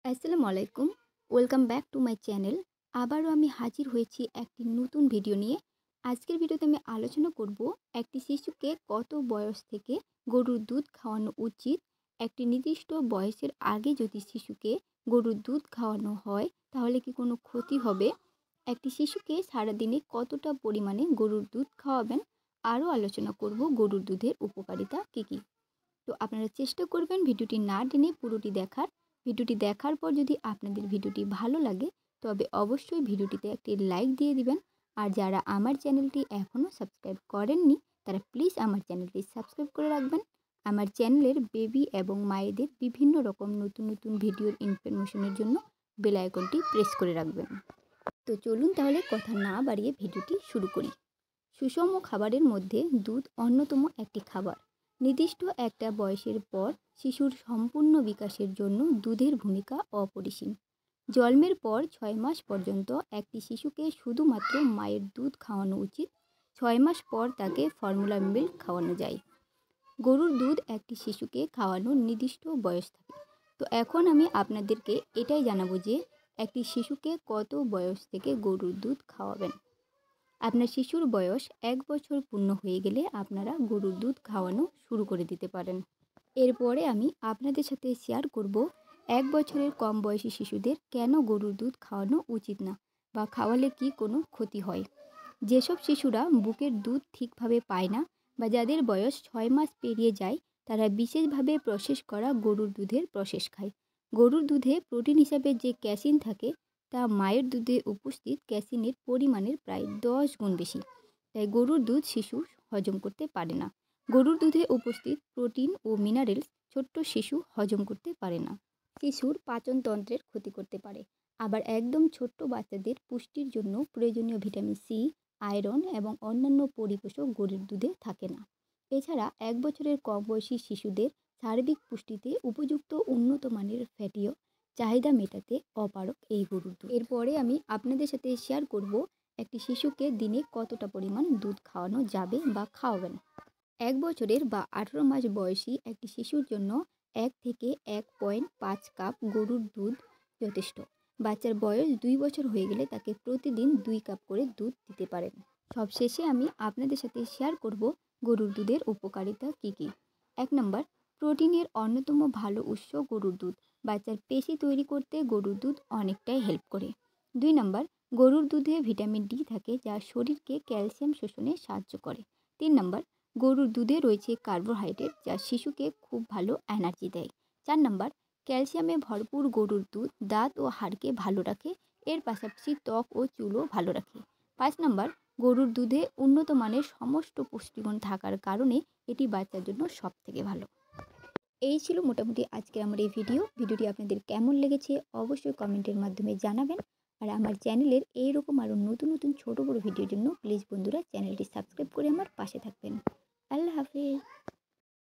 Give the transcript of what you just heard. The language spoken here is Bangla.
আসসালামু আলাইকুম। Welcome back to my channel. আবারও আমি হাজির হয়েছি একটি নতুন ভিডিও নিয়ে। আজকের ভিডিওতে আমি আলোচনা করব একটি শিশুকে কত বয়স থেকে গরুর দুধ খাওয়ানো উচিত। একটি নির্দিষ্ট বয়সের আগে যদি শিশুকে গরুর দুধ খাওয়ানো হয় তাহলে কি কোনো ক্ষতি হবে? একটি শিশুকে সারাদিনে কতটা পরিমাণে গরুর দুধ খাওয়াবেন? আরও আলোচনা করব গরুর দুধের উপকারিতা কী কী। তো আপনারা চেষ্টা করবেন ভিডিওটি না টেনে পুরোটি দেখার। ভিডিওটি দেখার পর যদি আপনাদের ভিডিওটি ভালো লাগে তবে অবশ্যই ভিডিওটিতে একটি লাইক দিয়ে দিবেন। আর যারা আমার চ্যানেলটি এখনও সাবস্ক্রাইব করেননি তারা প্লিজ আমার চ্যানেলটি সাবস্ক্রাইব করে রাখবেন। আমার চ্যানেলের বেবি এবং মায়েদের বিভিন্ন রকম নতুন নতুন ভিডিওর ইনফরমেশনের জন্য বেল আইকনটি প্রেস করে রাখবেন। তো চলুন তাহলে কথা না বাড়িয়ে ভিডিওটি শুরু করি। সুষম খাবারের মধ্যে দুধ অন্যতম একটি খাবার। নির্দিষ্ট একটা বয়সের পর শিশুর সম্পূর্ণ বিকাশের জন্য দুধের ভূমিকা অপরিসীম। জন্মের পর 6 মাস পর্যন্ত একটি শিশুকে শুধুমাত্র মায়ের দুধ খাওয়ানো উচিত। 6 মাস পর তাকে ফর্মুলা মিল্ক খাওয়ানো যায়। গরুর দুধ একটি শিশুকে খাওয়ানোর নির্দিষ্ট বয়স থাকে। তো এখন আমি আপনাদেরকে এটাই জানাবো যে একটি শিশুকে কত বয়স থেকে গরুর দুধ খাওয়াবেন। আপনার শিশুর বয়স 1 বছর পূর্ণ হয়ে গেলে আপনারা গরুর দুধ খাওয়ানো শুরু করে দিতে পারেন। এরপরে আমি আপনাদের সাথে শেয়ার করব 1 বছরের কম বয়সী শিশুদের কেন গরুর দুধ খাওয়ানো উচিত না বা খাওয়ালে কি কোনো ক্ষতি হয়। যেসব শিশুরা বুকের দুধ ঠিকভাবে পায় না বা যাদের বয়স 6 মাস পেরিয়ে যায় তারা বিশেষভাবে প্রসেস করা গরুর দুধের প্রসেস খায়। গরুর দুধে প্রোটিন হিসাবে যে ক্যাসিন থাকে তা মায়ের দুধে উপস্থিত ক্যাসিনের পরিমাণের প্রায় 10 গুণ বেশি। তাই গরুর দুধ শিশু হজম করতে পারে না। গরুর দুধে উপস্থিত প্রোটিন ও মিনারেলস ছোট্ট শিশু হজম করতে পারে না। শিশুর পাচনতন্ত্রের ক্ষতি করতে পারে। আবার একদম ছোট্ট বাচ্চাদের পুষ্টির জন্য প্রয়োজনীয় ভিটামিন সি, আয়রন এবং অন্যান্য পরিপোষক গরুর দুধে থাকে না। এছাড়া 1 বছরের কম বয়সী শিশুদের সার্বিক পুষ্টিতে উপযুক্ত উন্নত মানের ফ্যাটিও চাহিদা মেটাতে অপারক এই গরুর দুধ। এরপরে আমি আপনাদের সাথে শেয়ার করব একটি শিশুকে দিনে কতটা পরিমাণ দুধ খাওয়ানো যাবে বা খাওয়াবেন। 1 বছরের বা 18 মাস বয়সী একটি শিশুর জন্য 1 থেকে 1.5 কাপ গরুর দুধ যথেষ্ট। বাচ্চার বয়স 2 বছর হয়ে গেলে তাকে প্রতিদিন 2 কাপ করে দুধ দিতে পারেন। সবশেষে আমি আপনাদের সাথে শেয়ার করব গরুর দুধের উপকারিতা কী কী। 1 নম্বর, প্রোটিনের অন্যতম ভালো উৎস গরুর দুধ। বাচ্চার পেশি তৈরি করতে গরুর দুধ অনেকটাই হেল্প করে। 2 নম্বর, গরুর দুধে ভিটামিন ডি থাকে যা শরীরকে ক্যালসিয়াম শোষণে সাহায্য করে। 3 নম্বর, গরুর দুধে রয়েছে কার্বোহাইড্রেট যা শিশুকে খুব ভালো এনার্জি দেয়। 4 নম্বর, ক্যালসিয়ামে ভরপুর গরুর দুধ দাঁত ও হাড়কে ভালো রাখে, এর পাশাপাশি ত্বক ও চুলও ভালো রাখে। 5 নম্বর, গরুর দুধে উন্নত মানের সমস্ত পুষ্টিগুণ থাকার কারণে এটি বাচ্চার জন্য সবথেকে ভালো। এই ছিল মোটামুটি আজকের আমার এই ভিডিওটি আপনাদের কেমন লেগেছে অবশ্যই কমেন্টের মাধ্যমে জানাবেন। আর আমার চ্যানেলের এইরকম আরও নতুন নতুন ছোট বড় ভিডিওর জন্য প্লিজ বন্ধুরা চ্যানেলটি সাবস্ক্রাইব করে আমার পাশে থাকবেন। আল্লাহ হাফেজ।